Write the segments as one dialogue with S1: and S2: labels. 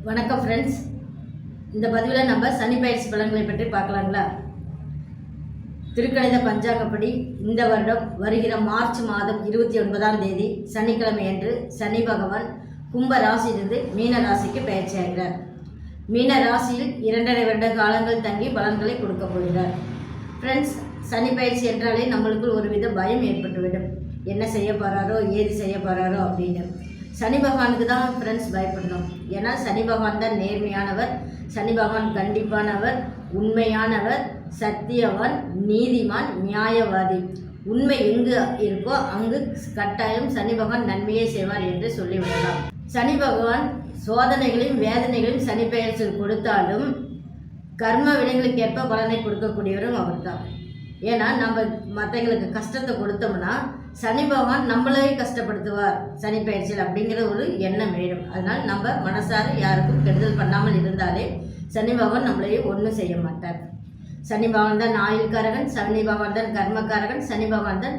S1: வணக்கம் ஃப்ரெண்ட்ஸ். இந்த பதிவில் நம்ம சனி பயிற்சி பலன்களை பற்றி பார்க்கலாங்களா. திருக்கணித பஞ்சாங்கப்படி இந்த வருடம் வருகிற மார்ச் மாதம் 29ஆம் தேதி சனிக்கிழமை அன்று சனி பகவான் கும்ப ராசியிலிருந்து மீன ராசிக்கு பயிற்சி ஆகிறார். மீன ராசியில் 2.5 வருட காலங்கள் தங்கி பலன்களை கொடுக்க போகிறார். ஃப்ரெண்ட்ஸ், சனி பயிற்சி என்றாலே நம்மளுக்கு ஒரு வித பயம் ஏற்பட்டுவிடும். என்ன செய்ய போகிறாரோ, ஏது செய்ய போகிறாரோ அப்படின்னு. சனி பகவானுக்கு தான் ஃப்ரெண்ட்ஸ் பயப்படணும். ஏன்னா சனி பகவான் தான் நேர்மையானவர், சனி பகவான் கண்டிப்பானவர், உண்மையானவர், சத்தியவான், நீதிமான், நியாயவாதி. உண்மை எங்கு இருக்கோ அங்கு கட்டாயம் சனி பகவான் நன்மையை செய்வார் என்று சொல்லிவிடலாம். சனி பகவான் சோதனைகளையும் வேதனைகளையும் சனி பெயர்ச்சியில் கொடுத்தாலும் கர்ம வினைகளுக்கு ஏற்ப பலனை கொடுக்கக்கூடியவரும் அவர் தான். ஏன்னா நம்ம மற்றவங்களுக்கு கஷ்டத்தை கொடுத்தோம்னா சனி பகவான் நம்மளே கஷ்டப்படுத்துவார் சனி பயிற்சியில் அப்படிங்கிற ஒரு எண்ணம் வேணும். அதனால் நம்ம மனசார யாருக்கும் கெடுதல் பண்ணாமல் இருந்தாலே சனி பகவான் நம்மளையே ஒன்றும் செய்ய மாட்டார். சனி பகவான் தான் ஆயுள்காரகன், சனி பகவான் தான் கர்மக்காரகன், சனி பகவான் தான்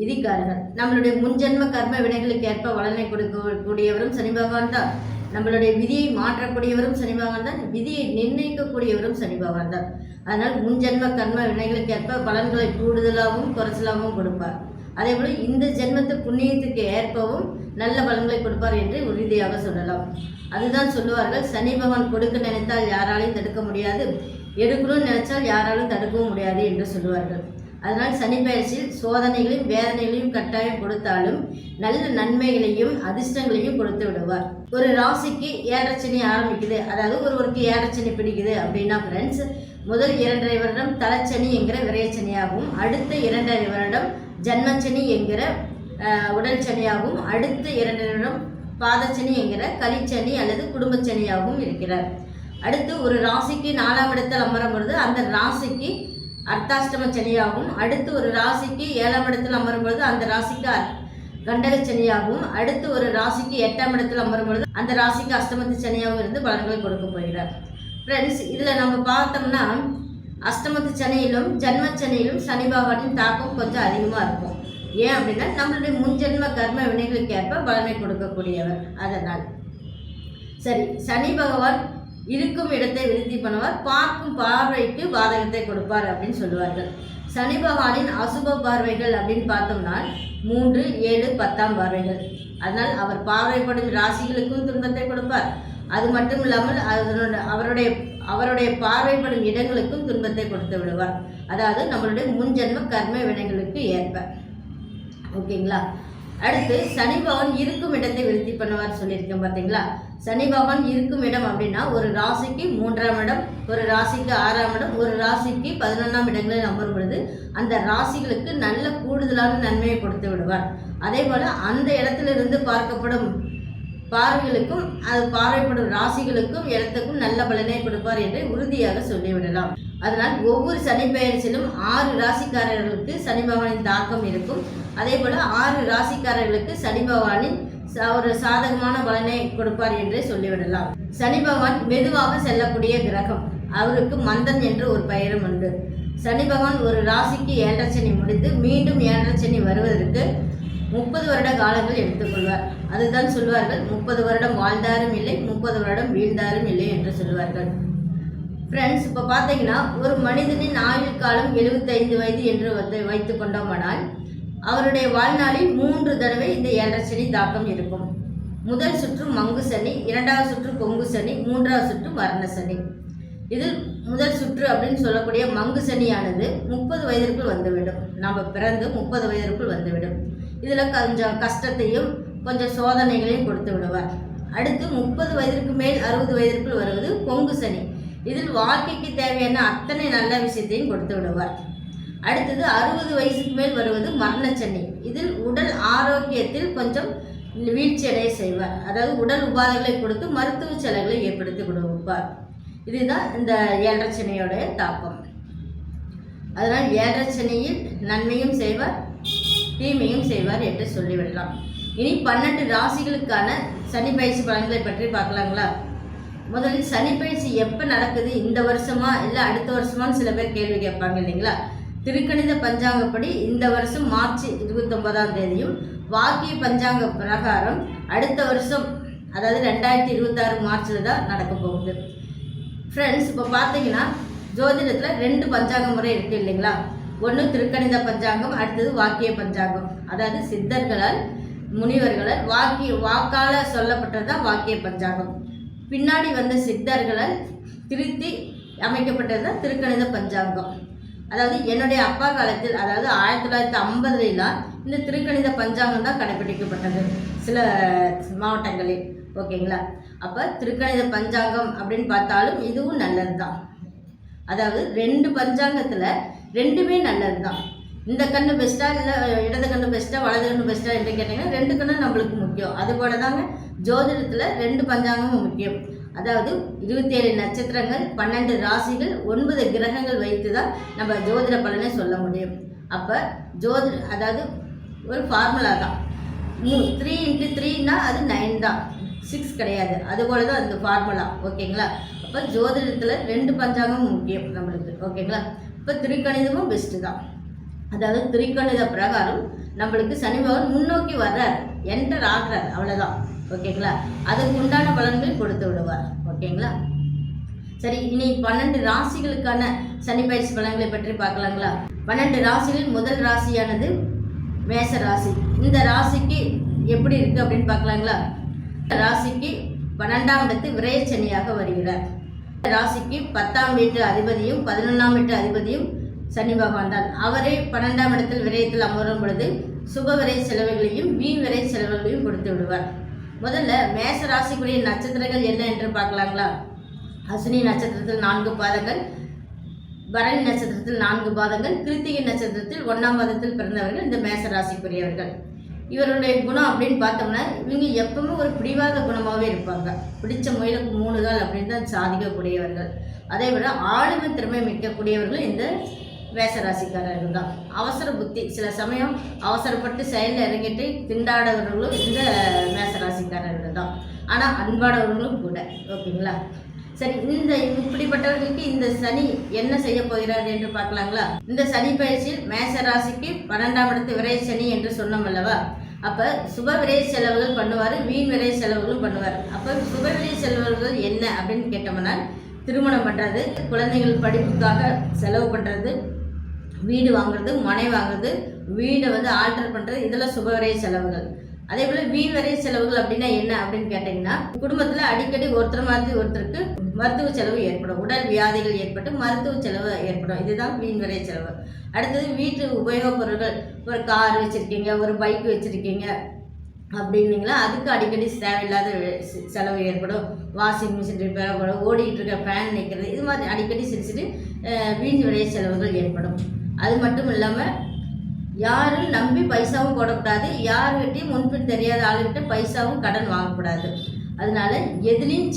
S1: விதிக்காரகன். நம்மளுடைய முன்ஜென்ம கர்ம வினைகளுக்கு ஏற்ப பலனை கொடுக்கக்கூடியவரும் சனி பகவான் தான். நம்மளுடைய விதியை மாற்றக்கூடியவரும் சனி பகவான் தான், விதியை நிர்ணயிக்கக்கூடியவரும் சனி பகவான் தான். அதனால் முன்ஜென்ம கர்ம வினைகளுக்கு ஏற்ப பலன்களை கூடுதலாகவும் குறைச்சலாகவும் கொடுப்பார். அதே போல் இந்த ஜென்மத்து புண்ணியத்துக்கு ஏற்பவும் நல்ல பலன்களை கொடுப்பார் என்று உறுதியாக சொல்லலாம். அதுதான் சொல்லுவார்கள், சனி பகவான் கொடுக்க நினைத்தால் யாராலையும் தடுக்க முடியாது, எடுக்கணும்னு நினைச்சால் யாராலும் தடுக்கவும் முடியாது என்று சொல்லுவார்கள். அதனால் சனி பயிற்சியில் சோதனைகளையும் வேதனைகளையும் கட்டாயம் கொடுத்தாலும் நல்ல நன்மைகளையும் அதிர்ஷ்டங்களையும் கொடுத்து விடுவார். ஒரு ராசிக்கு ஏழரைச்சனி ஆரம்பிக்குது, அதாவது ஒருவருக்கு ஏழரைச்சனி பிடிக்குது அப்படின்னா ஃப்ரெண்ட்ஸ், முதல் 2.5 வருடம் தலைச்சனி என்கிற விரைச்சனியாகவும், அடுத்த 2.5 வருடம் ஜன்மச்சனி என்கிற உடல் சனியாகவும், அடுத்த 2 வருடம் பாதச்சனி என்கிற கலிச்சனி அல்லது குடும்பச்சனியாகவும் இருக்கிறார். அடுத்து ஒரு ராசிக்கு 4ஆம் இடத்தில் அமரும் பொழுது அந்த ராசிக்கு அர்த்தாஷ்டம சனியாகவும், அடுத்து ஒரு ராசிக்கு 7ஆம் இடத்தில் அமரும் பொழுது அந்த ராசிக்கு கண்டக சனியாகவும், அடுத்து ஒரு ராசிக்கு 8ஆம் இடத்தில் அமரும் பொழுது அந்த ராசிக்கு அஷ்டமத்து சனியாகவும் இருந்து பலன்களை கொடுக்க போகிறார். ஃப்ரெண்ட்ஸ், இதில் நம்ம பார்த்தோம்னா அஷ்டமத்து சனியிலும் ஜன்மச்சனியிலும் சனி பகவானின் தாக்கம் கொஞ்சம் அதிகமாக இருக்கும். ஏன் அப்படின்னா நம்மளுடைய முன்ஜென்ம கர்ம வினைகளுக்கு ஏற்ப பலனை கொடுக்கக்கூடியவர். அதனால் சரி, சனி பகவான் இருக்கும் இடத்தை விருத்தி பண்ணுவார், பார்க்கும் பார்வைக்கு பாதகத்தை கொடுப்பார் அப்படின்னு சொல்லுவார்கள். சனி பகவானின் அசுப பார்வைகள் அப்படின்னு பார்த்தோம்னா 3, 7, 10ஆம் பார்வைகள். அதனால் அவர் பார்வைப்படும் ராசிகளுக்கும் துன்பத்தை கொடுப்பார். அது மட்டும் இல்லாமல் அவருடைய பார்வைப்படும் இடங்களுக்கும் துன்பத்தை கொடுத்து விடுவார். அதாவது நம்மளுடைய முன்ஜென்ம கர்ம வினைகளுக்கு ஏற்ப. ஓகேங்களா. அடுத்து சனி பகவான் இருக்கும் இடத்தை விருத்தி பண்ணுவார் சொல்லியிருக்கேன் பார்த்தீங்களா. சனி பகவான் இருக்கும் இடம் அப்படின்னா ஒரு ராசிக்கு 3ஆம் இடம், ஒரு ராசிக்கு 6ஆம் இடம், ஒரு ராசிக்கு 11ஆம் இடங்களில் அமரும் பொழுது அந்த ராசிகளுக்கு நல்ல கூடுதலான நன்மையை கொடுத்து விடுவார். அதே போல் அந்த இடத்திலிருந்து பார்க்கப்படும் பார்வைகளுக்கும் அது பார்வைப்படும் ராசிகளுக்கும் இடத்துக்கும் நல்ல பலனை கொடுப்பார் என்று உறுதியாக சொல்லிவிடலாம். அதனால் ஒவ்வொரு சனி பெயர்ச்சியிலும் 6 ராசிக்காரர்களுக்கு சனி பகவானின் தாக்கம் இருக்கும். அதே போல் 6 ராசிக்காரர்களுக்கு சனி பகவானின் ஒரு சாதகமான பலனை கொடுப்பார் என்றே சொல்லிவிடலாம். சனி பகவான் மெதுவாக செல்லக்கூடிய கிரகம், அவருக்கு மந்தன் என்று ஒரு பெயரும் உண்டு. சனி பகவான் ஒரு ராசிக்கு 7.5 சனி முடித்து மீண்டும் 7.5 சனி வருவதற்கு 30 வருட காலங்கள் எடுத்துக்கொள்வார். அதுதான் சொல்வார்கள், 30 வருடம் வாழ்ந்தாரும் இல்லை, 30 வருடம் வீழ்ந்தாரும் இல்லை என்று சொல்வார்கள். ஃப்ரெண்ட்ஸ், இப்போ பார்த்தீங்கன்னா ஒரு மனிதனின் ஆயுள் காலம் 75 வயது என்று வைத்து கொண்டோமானால் அவருடைய வாழ்நாளில் 3 தடவை இந்த 7.5 சனி தாக்கம் இருக்கும். முதல் சுற்று மங்கு சனி, 2வது சுற்று கொங்கு சனி, 3வது சுற்று மரண சனி. இதில் முதல் சுற்று அப்படின்னு சொல்லக்கூடிய மங்கு சனியானது 30 வயதிற்குள் வந்துவிடும். நாம் பிறந்து 30 வயதிற்குள் வந்துவிடும். இதில் கொஞ்சம் கஷ்டத்தையும் கொஞ்சம் சோதனைகளையும் கொடுத்து விடுவார். அடுத்து 30 வயதிற்கு மேல் 60 வயதிற்குள் வருவது கொங்கு சனி. இதில் வாழ்க்கைக்கு தேவையான அத்தனை நல்ல விஷயத்தையும் கொடுத்து விடுவார். அடுத்தது 60 வயசுக்கு மேல் வருவது மரணச்சனி. இதில் உடல் ஆரோக்கியத்தில் கொஞ்சம் வீழ்ச்சியடைய செய்வார். அதாவது உடல் உபாதைகளை கொடுத்து மருத்துவ செலவுகளை ஏற்படுத்தி கொடுப்பார். இதுதான் இந்த 7.5 சனியோடைய தாக்கம். அதனால் 7.5 சனியில் நன்மையும் செய்வார், தீமையும் செய்வார் என்று சொல்லிவிடலாம். இனி 12 ராசிகளுக்கான சனி பயிற்சி பலன்களை பற்றி பார்க்கலாங்களா. முதலில் சனி பயிற்சி எப்போ நடக்குது, இந்த வருஷமா இல்லை அடுத்த வருஷமானு சில பேர் கேள்வி கேட்பாங்க இல்லைங்களா. திருக்கணித பஞ்சாங்கப்படி இந்த வருஷம் மார்ச் 29ஆம் தேதியும், வாக்கிய பஞ்சாங்க பிரகாரம் அடுத்த வருஷம் அதாவது 2026 மார்ச்சில் தான் நடக்க போகுது. ஃப்ரெண்ட்ஸ், இப்போ பார்த்தீங்கன்னா ஜோதிடத்தில் 2 பஞ்சாங்க முறை இருக்குது இல்லைங்களா? ஒன்று திருக்கணித பஞ்சாங்கம், அடுத்தது வாக்கிய பஞ்சாங்கம். அதாவது சித்தர்களால் முனிவர்களால் வாக்கால் சொல்லப்பட்டது தான் வாக்கிய பஞ்சாங்கம். பின்னாடி வந்த சித்தர்களால் திருத்தி அமைக்கப்பட்டது தான் திருக்கணித பஞ்சாங்கம். அதாவது என்னுடைய அப்பா காலத்தில், அதாவது 1950லாம் இந்த திருக்கணித பஞ்சாங்கம் தான் கடைபிடிக்கப்பட்டது சில மாவட்டங்களில். ஓகேங்களா? அப்போ திருக்கணித பஞ்சாங்கம் அப்படின்னு பார்த்தாலும் இதுவும் நல்லது தான். அதாவது 2 பஞ்சாங்கத்தில் 2மே நல்லது தான். இந்த கண்ணு பெஸ்ட்டாக இல்லை இடது கண்ணு பெஸ்ட்டாக வலது கண்ணு பெஸ்ட்டாக என்று கேட்டிங்கன்னா 2 கண்ணு நம்மளுக்கு முக்கியம். அதுபோல தாங்க ஜோதிடத்தில் 2 பஞ்சாங்கமும் முக்கியம். அதாவது 27 நட்சத்திரங்கள், 12 ராசிகள், 9 கிரகங்கள் வைத்து தான் நம்ம ஜோதிட பலனை சொல்ல முடியும். அப்போ அதாவது ஒரு ஃபார்முலா தான். 3 × 3ன்னா அது 9 தான், 6 கிடையாது. அதுபோல தான் அந்த ஃபார்முலா. ஓகேங்களா? அப்போ ஜோதிடத்தில் 2 பஞ்சாங்கமும் முக்கியம் நம்மளுக்கு. ஓகேங்களா? இப்போ திருக்கணிதமும் பெஸ்ட்டு தான். அதாவது திருக்கணித பிரகாரம் நம்மளுக்கு சனி பகவான் முன்னோக்கி வர்றார், என்டர் ஆகிறார், அவ்வளோதான். ஓகேங்களா? அதுக்கு உண்டான பலன்கள் கொடுத்து விடுவார். ஓகேங்களா? சரி, இனி 12 ராசிகளுக்கான சனி பயிற்சி பலன்களை பற்றி பார்க்கலாங்களா? 12 ராசிகளில் முதல் ராசியானது மேச ராசி. இந்த ராசிக்கு எப்படி இருக்குது அப்படின்னு பார்க்கலாங்களா? ராசிக்கு 12ஆம் இடத்து விரயச்சனியாக வருகிறார். ராசிக்கு 10ஆம் வீட்டு அதிபதியும் 11ஆம் வீட்டு அதிபதியும் சனி பகவான் தான். அவரே 12ஆம் இடத்தில் விரயத்தில் அமரும் பொழுது சுப விரை செலவுகளையும் வீண் விரை செலவுகளையும் கொடுத்து விடுவார். முதல்ல மேச ராசிக்குரிய நட்சத்திரங்கள் என்ன என்று பார்க்கலாங்களா? அஸ்வினி நட்சத்திரத்தில் 4 பாதங்கள், பரணி நட்சத்திரத்தில் 4 பாதங்கள், கிருத்திகை நட்சத்திரத்தில் 1ஆம் பாதத்தில் பிறந்தவர்கள் இந்த மேச ராசிக்குரியவர்கள். இவருடைய குணம் அப்படின்னு பார்த்தோம்னா இவங்க எப்பவுமே ஒரு பிடிவாத குணமாகவே இருப்பாங்க. பிடிச்ச முயலுக்கு 3 கால் அப்படின்னு தான் சாதிக்கக்கூடியவர்கள். அதை விட ஆளுமை திறமை மிக்கக்கூடியவர்கள் இந்த மேசராசிக்காரர்கள் தான். அவசர புத்தி, சில சமயம் அவசரப்பட்டு செயலில் இறங்கிட்டு திண்டாடவர்களும் இந்த மேசராசிக்காரர்கள் தான். ஆனால் அன்பாடவர்களும் கூட. ஓகேங்களா? சரி, இப்படிப்பட்டவர்களுக்கு இந்த சனி என்ன செய்ய போகிறார் என்று பார்க்கலாங்களா? இந்த சனி பயிற்சியில் மேச ராசிக்கு 12ஆம் இடத்து விரை சனி என்று சொன்னோம் அல்லவா? அப்போ சுப விரை செலவுகள் பண்ணுவார், வீண் விரை செலவுகளும் பண்ணுவார். அப்போ சுப விரை செலவுகள் என்ன அப்படின்னு கேட்டோம்னா, திருமணம் பண்ணுறது, குழந்தைகள் படிப்புக்காக செலவு பண்ணுறது, வீடு வாங்குறது, மனை வாங்குறது, வீடை ஆல்டர் பண்ணுறது, இதெல்லாம் சுபவிரை செலவுகள். அதே போல் வீண் விரை செலவுகள் அப்படின்னா என்ன அப்படின்னு கேட்டிங்கன்னா, குடும்பத்தில் அடிக்கடி ஒருத்தர் மாதிரி ஒருத்தருக்கு மருத்துவ செலவு ஏற்படும், உடல் வியாதிகள் ஏற்பட்டு மருத்துவ செலவு ஏற்படும். இதுதான் வீண் விரை செலவு. அடுத்தது வீட்டு உபயோகப் பொருட்கள், ஒரு கார் வச்சுருக்கீங்க, ஒரு பைக் வச்சுருக்கீங்க அப்படின்னீங்களா, அதுக்கு அடிக்கடி தேவையில்லாத செலவு ஏற்படும். வாஷிங் மிஷின் ரிப்பேர் படும், ஓடிக்கிட்டு இருக்க ஃபேன் நிற்கிறது, இது மாதிரி அடிக்கடி சிறு வீண் விரை செலவுகள் ஏற்படும். அது மட்டும் இல்லாமல் யாரும் நம்பி பைசாவும் போடக்கூடாது, யாருக்கிட்டையும் முன்பின் தெரியாத ஆளுகிட்ட பைசாவும் கடன் வாங்கக்கூடாது. அதனால எதுலேயும்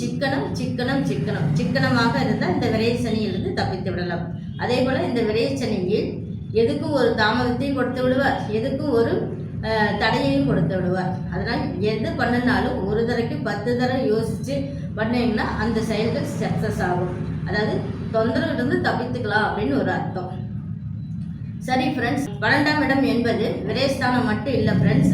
S1: சிக்கனமாக இருந்தால் இந்த விரை சனியிலிருந்து தப்பித்து விடலாம். அதே போல் இந்த விரை சனியில் எதுக்கும் ஒரு தாமதத்தையும் கொடுத்து விடுவார், எதுக்கும் ஒரு தடையையும் கொடுத்து விடுவார். அதனால் எது பண்ணினாலும் ஒரு தடவைக்கு 10 தடவை யோசித்து பண்ணிங்கன்னா அந்த செயல்கள் சக்ஸஸ் ஆகும். அதாவது தொந்தரவிலிருந்து தப்பித்துக்கலாம் அப்படின்னு ஒரு அர்த்தம். சரி ஃப்ரெண்ட்ஸ், 12ஆம் இடம் என்பது விரயஸ்தானம் மட்டும் இல்லை ஃப்ரெண்ட்ஸ்,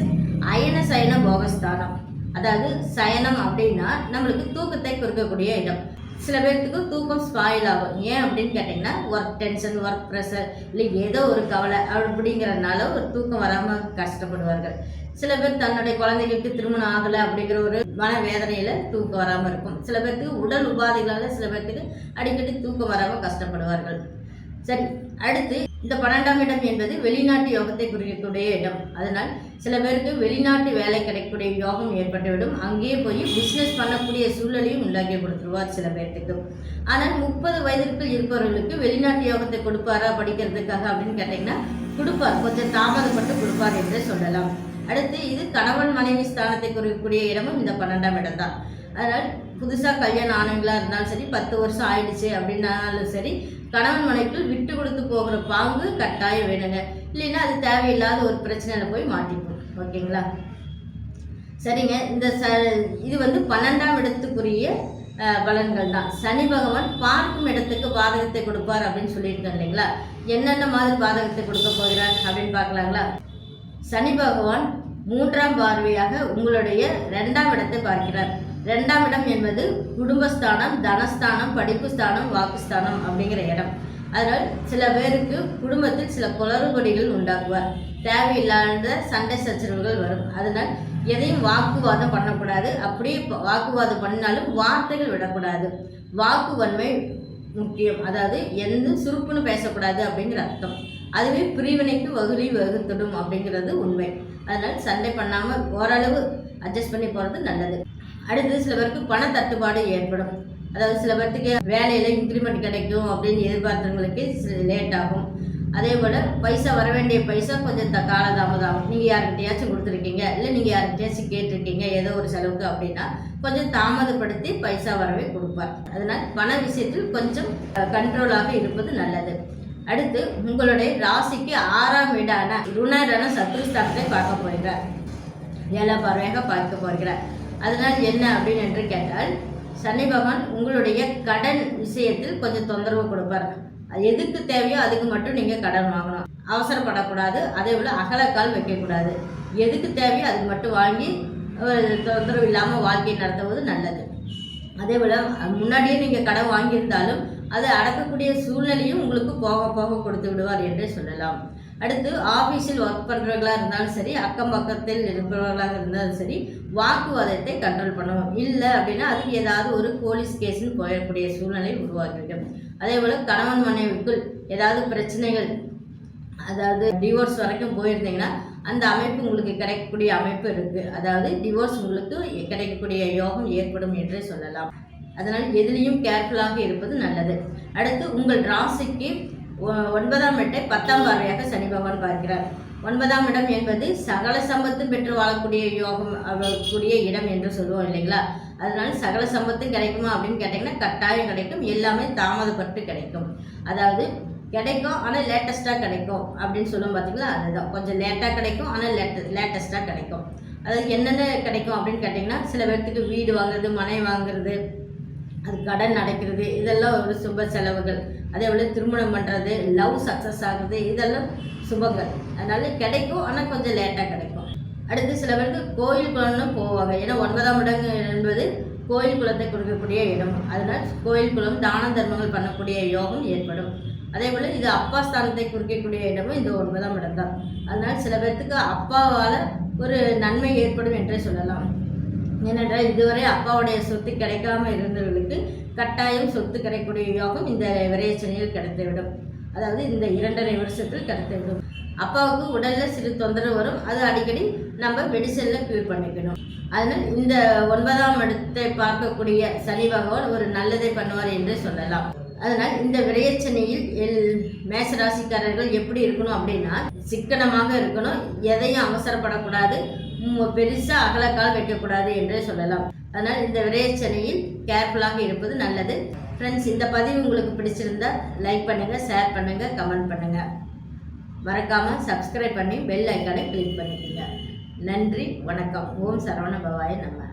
S1: அயன சயன போகஸ்தானம். அதாவது சயனம் அப்படின்னா நம்மளுக்கு தூக்கத்தை கொடுக்கக்கூடிய இடம். சில பேர்த்துக்கு தூக்கம் ஸ்பாயில் ஆகும். ஏன் அப்படின்னு கேட்டிங்கன்னா, ஒர்க் டென்ஷன், ஒர்க் ப்ரெஷர், இல்லை ஏதோ ஒரு கவலை அப்படிங்கிறதுனால ஒரு தூக்கம் வராமல் கஷ்டப்படுவார்கள். சில பேர் தன்னுடைய குழந்தைகளுக்கு திருமணம் ஆகலை அப்படிங்கிற ஒரு மனவேதனையில் தூக்கம் வராமல் இருக்கும். சில பேர்த்துக்கு உடல் உபாதைகளால் சில பேர்த்துக்கு அடிக்கடி தூக்கம் வராமல் கஷ்டப்படுவார்கள். சரி, அடுத்து இந்த 12ஆம் இடம் என்பது வெளிநாட்டு யோகத்தை குறிக்கக்கூடிய இடம். அதனால் சில பேருக்கு வெளிநாட்டு வேலை கிடைக்கக்கூடிய யோகம் ஏற்பட்டுவிடும். அங்கேயே போய் பிஸ்னஸ் பண்ணக்கூடிய சூழலையும் உண்டாக்கி கொடுத்துருவார் சில பேர்த்துக்கு. ஆனால் 30 வயதிற்குள் இருப்பவர்களுக்கு வெளிநாட்டு யோகத்தை கொடுப்பாரா படிக்கிறதுக்காக அப்படின்னு கேட்டிங்கன்னா கொடுப்பார், கொஞ்சம் தாமதப்பட்டு கொடுப்பார் என்று சொல்லலாம். அடுத்து இது கணவன் மனைவி ஸ்தானத்தை குறிக்கக்கூடிய இடமும் இந்த 12ஆம் இடம் தான். அதனால் புதுசாக கல்யாணம் ஆனவங்களாக இருந்தாலும் சரி, 10 வருஷம் ஆயிடுச்சு அப்படின்னாலும் சரி, கணவன் மனைவிக்குள் விட்டு கொடுத்து போகிற பாங்கு கட்டாயம் வேணுங்க. இல்லைன்னா அது தேவையில்லாத ஒரு பிரச்சனையில் போய் மாட்டிப்போம். ஓகேங்களா? சரிங்க, இந்த இது 12ஆம் இடத்துக்குரிய பலன்கள் தான். சனி பகவான் பார்க்கும் இடத்துக்கு பாதகத்தை கொடுப்பார் அப்படின்னு சொல்லியிருக்கேன் இல்லைங்களா? என்னென்ன மாதிரி பாதகத்தை கொடுக்க போகிறார் அப்படின்னு பார்க்கலாங்களா? சனி பகவான் 3ஆம் பார்வையாக உங்களுடைய 2ஆம் இடத்தை பார்க்கிறார். 2ஆம் இடம் என்பது குடும்பஸ்தானம், தனஸ்தானம், படிப்பு ஸ்தானம், வாக்குஸ்தானம் அப்படிங்கிற இடம். அதனால் சில பேருக்கு குடும்பத்தில் சில குளறுபடிகள் உண்டாக்குவார். தேவையில்லாத சண்டை சச்சரவுகள் வரும். அதனால் எதையும் வாக்குவாதம் பண்ணக்கூடாது. அப்படியே வாக்குவாதம் பண்ணாலும் வார்த்தைகள் விடக்கூடாது. வாக்கு வன்மை முக்கியம். அதாவது எந்த சுருக்குன்னு பேசக்கூடாது அப்படிங்கிற அர்த்தம். அதுவே பிரிவினைக்கு வகுலி வகுத்துடும் அப்படிங்கிறது உண்மை. அதனால் சண்டை பண்ணாமல் ஓரளவு அட்ஜஸ்ட் பண்ணி போகிறது நல்லது. அடுத்து சில பேருக்கு பண தட்டுப்பாடு ஏற்படும். அதாவது சில பேர்த்துக்கு வேலையில் இன்க்ரிமெண்ட் கிடைக்கும் அப்படின்னு எதிர்பார்த்தவங்களுக்கு லேட் ஆகும். அதே போல் பைசா வர வேண்டிய பைசா கொஞ்சம் காலதாமதம். நீங்கள் யார்கிட்டையாச்சும் கொடுத்துருக்கீங்க, இல்லை நீங்கள் யார்கிட்டையாச்சும் கேட்டிருக்கீங்க ஏதோ ஒரு செலவுக்கு அப்படின்னா கொஞ்சம் தாமதப்படுத்தி பைசா வரவே கொடுப்பார். அதனால் பண விஷயத்தில் கொஞ்சம் கண்ட்ரோலாக இருப்பது நல்லது. அடுத்து உங்களுடைய ராசிக்கு 6ஆம் வீடான ருணரான சத்ருஸ்தானத்தை பார்க்க போகிறார். 7ஆம் பார்வையாக பார்க்க போகிறார். அதனால் என்ன அப்படின்னு என்று கேட்டால், சனி பகவான் உங்களுடைய கடன் விஷயத்தில் கொஞ்சம் தொந்தரவு கொடுப்பார். எதுக்கு தேவையோ அதுக்கு மட்டும் நீங்கள் கடன் வாங்கணும். அவசரப்படக்கூடாது. அதே போல் அகலக்கால் வைக்கக்கூடாது. எதுக்கு தேவையோ அதுக்கு மட்டும் வாங்கி தொந்தரவு இல்லாமல் வாழ்க்கையை நடத்துவது நல்லது. அதே போல் முன்னாடியே நீங்கள் கடன் வாங்கியிருந்தாலும் அதை அடக்கக்கூடிய சூழ்நிலையும் உங்களுக்கு போக போக கொடுத்து விடுவார் என்றே சொல்லலாம். அடுத்து ஆஃபீஸில் ஒர்க் பண்ணுறவர்களாக இருந்தாலும் சரி, அக்கம் பக்கத்தில் இருப்பவர்களாக இருந்தாலும் சரி, வாக்குவாதத்தை கண்ட்ரோல் பண்ணணும். இல்லை அப்படின்னா அதுக்கு ஏதாவது ஒரு போலீஸ் கேஸுன்னு போயக்கூடிய சூழ்நிலை உருவாகிவிடும். அதே போல் கணவன் மனைவிக்குள் ஏதாவது பிரச்சனைகள், அதாவது டிவோர்ஸ் வரைக்கும் போயிருந்தீங்கன்னா அந்த அமைப்பு உங்களுக்கு கிடைக்கக்கூடிய அமைப்பு இருக்குது. அதாவது டிவோர்ஸ் உங்களுக்கு கிடைக்கக்கூடிய யோகம் ஏற்படும் என்றே சொல்லலாம். அதனால் எதிலையும் கேர்ஃபுல்லாக இருப்பது நல்லது. அடுத்து உங்கள் ராசிக்கு 9ஆம் இடத்தை 10ஆம் பார்வையாக சனி பகவான் பார்க்கிறார். 9ஆம் இடம் என்பது சகல சம்பத்து பெற்று வாழக்கூடிய யோகம் கூடிய இடம் என்று சொல்லுவோம் இல்லைங்களா? அதனால சகல சம்பத்தும் கிடைக்குமா அப்படின்னு கேட்டிங்கன்னா கட்டாயம் கிடைக்கும். எல்லாமே தாமதப்பட்டு கிடைக்கும். அதாவது கிடைக்கும் ஆனால் லேட்டஸ்ட்டாக கிடைக்கும் அப்படின்னு சொல்லுவோம் பார்த்தீங்களா? அதுதான் கொஞ்சம் லேட்டாக கிடைக்கும் ஆனால் லேட்டஸ்ட்டாக கிடைக்கும். அதாவது என்னென்ன கிடைக்கும் அப்படின்னு கேட்டிங்கன்னா, சில பேர்த்துக்கு வீடு வாங்குறது, மனை வாங்குறது, அது கடன் நடக்கிறது, இதெல்லாம் ஒரு சுப செலவுகள். அதே போல் திருமணம் பண்ணுறது, லவ் சக்ஸஸ் ஆகுறது, இதெல்லாம் சுபங்கள். அதனால கிடைக்கும் ஆனால் கொஞ்சம் லேட்டாக கிடைக்கும். அடுத்து சில பேருக்கு கோயில் குளம்னு போவாங்க. ஏன்னா 9ஆம் இடம் என்பது கோயில் குளத்தை கொடுக்கக்கூடிய இடம். அதனால் கோயில் குளம் தான தர்மங்கள் பண்ணக்கூடிய யோகம் ஏற்படும். அதே போல் இது அப்பா ஸ்தானத்தை குறிக்கக்கூடிய இடமும் இந்த 9ஆம் இடம் தான். அதனால் சில பேர்த்துக்கு அப்பாவால் ஒரு நன்மை ஏற்படும் என்றே சொல்லலாம். ஏனென்றால் இதுவரை அப்பாவுடைய சொத்து கிடைக்காம இருந்தவர்களுக்கு கட்டாயம் சொத்து கிடைக்கக்கூடிய யோகம் இந்த விரையச்சனியில் கிடைத்துவிடும். அதாவது இந்த 2.5 வருஷத்தில் கிடைத்துவிடும். அப்பாவுக்கு உடலில் சிறு தொந்தரவு வரும். அது அடிக்கடி நம்ம மெடிசனில் க்யூர் பண்ணிக்கணும். அதனால் இந்த 9ஆம் இடத்தை பார்க்கக்கூடிய சனி பகவான் ஒரு நல்லதை பண்ணுவார் என்று சொல்லலாம். அதனால் இந்த விரையச்சனியில் மேசராசிக்காரர்கள் எப்படி இருக்கணும் அப்படின்னா, சிக்கனமாக இருக்கணும். எதையும் அவசரப்படக்கூடாது. பெருசாக அகலக்கால் வைக்கக்கூடாது என்றே சொல்லலாம். அதனால் இந்த விரையச்சனியில் கேர்ஃபுல்லாக இருப்பது நல்லது. ஃப்ரெண்ட்ஸ், இந்த பதிவு உங்களுக்கு பிடிச்சிருந்தா லைக் பண்ணுங்கள், ஷேர் பண்ணுங்கள், கமெண்ட் பண்ணுங்கள். மறக்காமல் சப்ஸ்கிரைப் பண்ணி பெல் ஐக்கானை கிளிக் பண்ணிக்கோங்க. நன்றி, வணக்கம். ஓம் சரவண பவாய நமः.